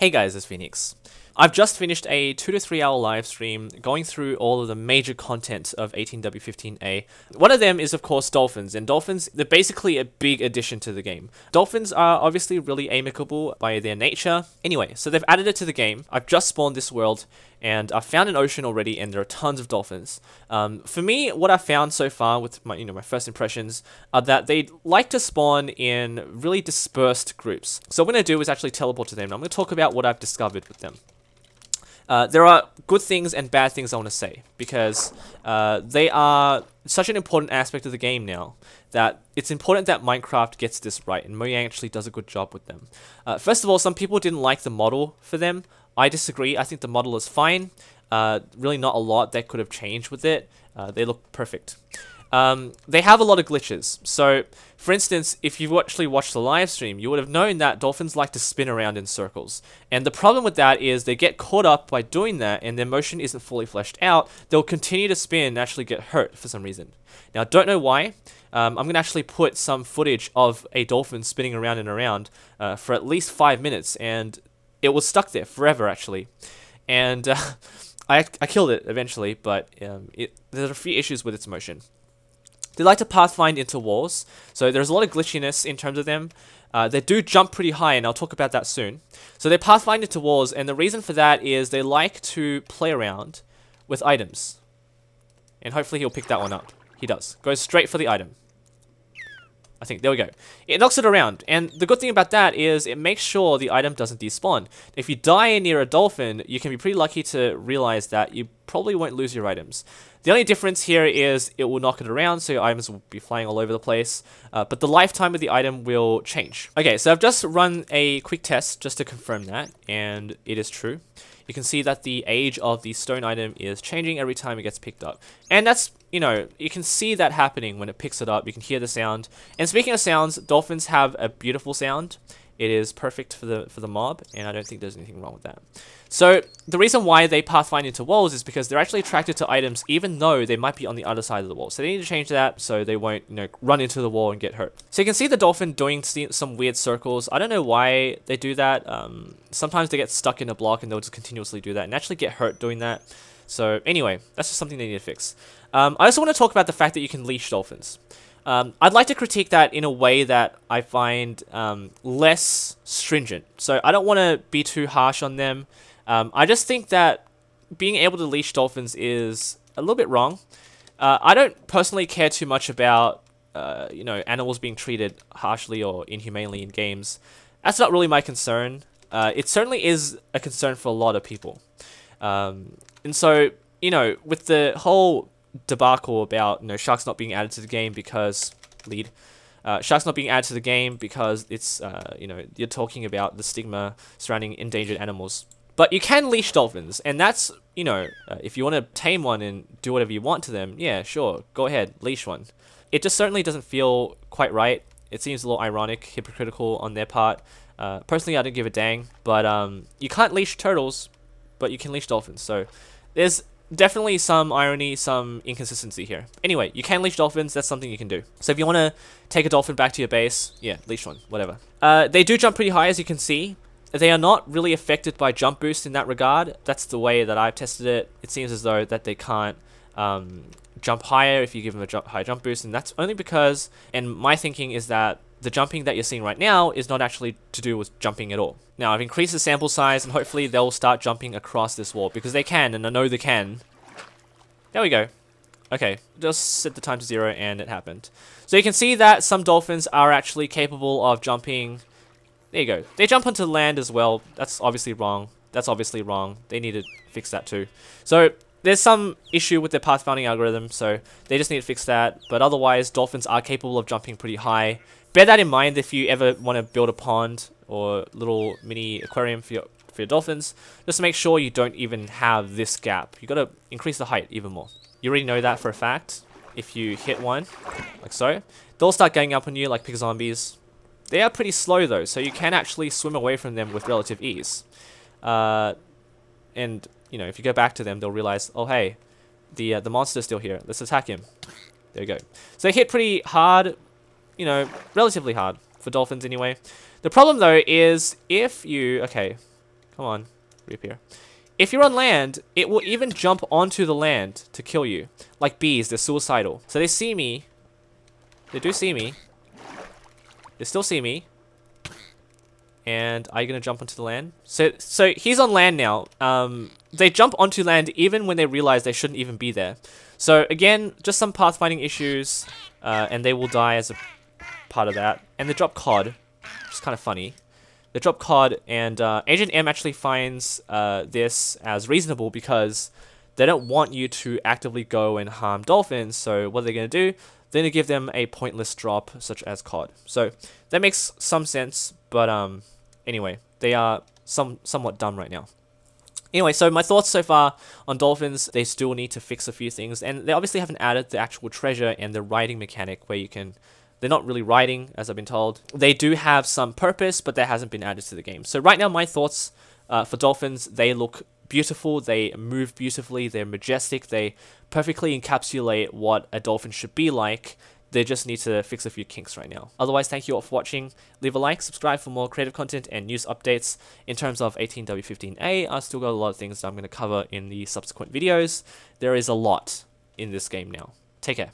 Hey guys, it's Phoenix. I've just finished a 2 to 3 hour live stream going through all of the major content of 18w15a. One of them is of course dolphins, and dolphins, they're basically a big addition to the game. Dolphins are obviously really amicable by their nature. Anyway, so they've added it to the game. I've just spawned this world and I've found an ocean already and there are tons of dolphins. For me, what I've found so far with my, my first impressions are that they like to spawn in really dispersed groups. So what I'm going to do is actually teleport to them and I'm going to talk about what I've discovered with them. There are good things and bad things I want to say, because they are such an important aspect of the game now that it's important that Minecraft gets this right, and Mojang actually does a good job with them. First of all, some people didn't like the model for them. I disagree. I think the model is fine. Really not a lot that could have changed with it. They look perfect. They have a lot of glitches. So, for instance, if you've actually watched the live stream, you would have known that dolphins like to spin around in circles. And the problem with that is they get caught up by doing that and their motion isn't fully fleshed out. They'll continue to spin and actually get hurt for some reason. Now, don't know why. I'm going to actually put some footage of a dolphin spinning around and around for at least 5 minutes, and it was stuck there forever, actually. And I killed it eventually, but there's a few issues with its motion. They like to pathfind into walls, so there's a lot of glitchiness in terms of them. They do jump pretty high, and I'll talk about that soon. So they pathfind into walls, and the reason for that is they like to play around with items. And hopefully he'll pick that one up. He does. Goes straight for the item. I think, there we go. It knocks it around, and the good thing about that is it makes sure the item doesn't despawn. If you die near a dolphin, you can be pretty lucky to realize that you probably won't lose your items. The only difference here is it will knock it around, so your items will be flying all over the place, but the lifetime of the item will change. Okay, so I've just run a quick test just to confirm that, and it is true. You can see that the age of the stone item is changing every time it gets picked up. And that's, you can see that happening when it picks it up. You can hear the sound. And speaking of sounds, dolphins have a beautiful sound. It is perfect for the mob, and I don't think there's anything wrong with that. So the reason why they pathfind into walls is because they're actually attracted to items even though they might be on the other side of the wall. So they need to change that so they won't, run into the wall and get hurt. So you can see the dolphin doing some weird circles. I don't know why they do that. Sometimes they get stuck in a block and they'll just continuously do that and actually get hurt doing that. So anyway, that's just something they need to fix. I also want to talk about the fact that you can leash dolphins. I'd like to critique that in a way that I find less stringent. So I don't want to be too harsh on them. I just think that being able to leash dolphins is a little bit wrong. I don't personally care too much about, animals being treated harshly or inhumanely in games. That's not really my concern. It certainly is a concern for a lot of people. And so, with the whole debacle about sharks not being added to the game because sharks not being added to the game because it's you're talking about the stigma surrounding endangered animals, but you can leash dolphins, and that's if you want to tame one and do whatever you want to them, yeah, sure, go ahead, leash one. It just certainly doesn't feel quite right. It seems a little ironic, hypocritical on their part. Personally, I don't give a dang, but you can't leash turtles, but you can leash dolphins, so there's definitely some irony, some inconsistency here. Anyway, you can leash dolphins, that's something you can do. So if you want to take a dolphin back to your base, yeah, leash one, whatever. They do jump pretty high, as you can see. They are not really affected by jump boost in that regard. That's the way that I've tested it. It seems as though that they can't jump higher if you give them a high jump boost, and that's only because, and my thinking is that the jumping that you're seeing right now is not actually to do with jumping at all. Now, I've increased the sample size, and hopefully they'll start jumping across this wall, because they can, and I know they can. There we go. Okay, just set the time to 0, and it happened. So you can see that some dolphins are actually capable of jumping. There you go. They jump onto land as well. That's obviously wrong. That's obviously wrong. They need to fix that too. So there's some issue with their pathfinding algorithm, so they just need to fix that. But otherwise, dolphins are capable of jumping pretty high. Bear that in mind if you ever want to build a pond or little mini aquarium for your dolphins. Just to make sure you don't even have this gap. You got to increase the height even more. You already know that for a fact. If you hit one, like so, they'll start getting up on you like pig zombies. They are pretty slow though, so you can actually swim away from them with relative ease. And if you go back to them, they'll realize, oh hey, the monster's still here. Let's attack him. There you go. So they hit pretty hard. Relatively hard for dolphins anyway. The problem though is if you, okay, Come on, reappear. If you're on land, it will even jump onto the land to kill you. Like bees, they're suicidal. So they see me. They do see me. They still see me. And are you gonna jump onto the land? So he's on land now. They jump onto land even when they realize they shouldn't even be there. So again, just some pathfinding issues, and they will die as a part of that. And they drop COD, which is kind of funny. They drop COD, and Agent M actually finds this as reasonable because they don't want you to actively go and harm dolphins. So what are they gonna do? They're gonna give them a pointless drop, such as COD. So that makes some sense, but anyway, they are somewhat dumb right now. Anyway, so my thoughts so far on dolphins, they still need to fix a few things, and they obviously haven't added the actual treasure and the riding mechanic where you can... They're not really riding, as I've been told. They do have some purpose, but that hasn't been added to the game. So right now, my thoughts for dolphins, they look beautiful, they move beautifully, they're majestic, they perfectly encapsulate what a dolphin should be like. They just need to fix a few kinks right now. Otherwise, thank you all for watching. Leave a like, subscribe for more creative content and news updates. In terms of 18w15a, I've still got a lot of things that I'm going to cover in the subsequent videos. There is a lot in this game now. Take care.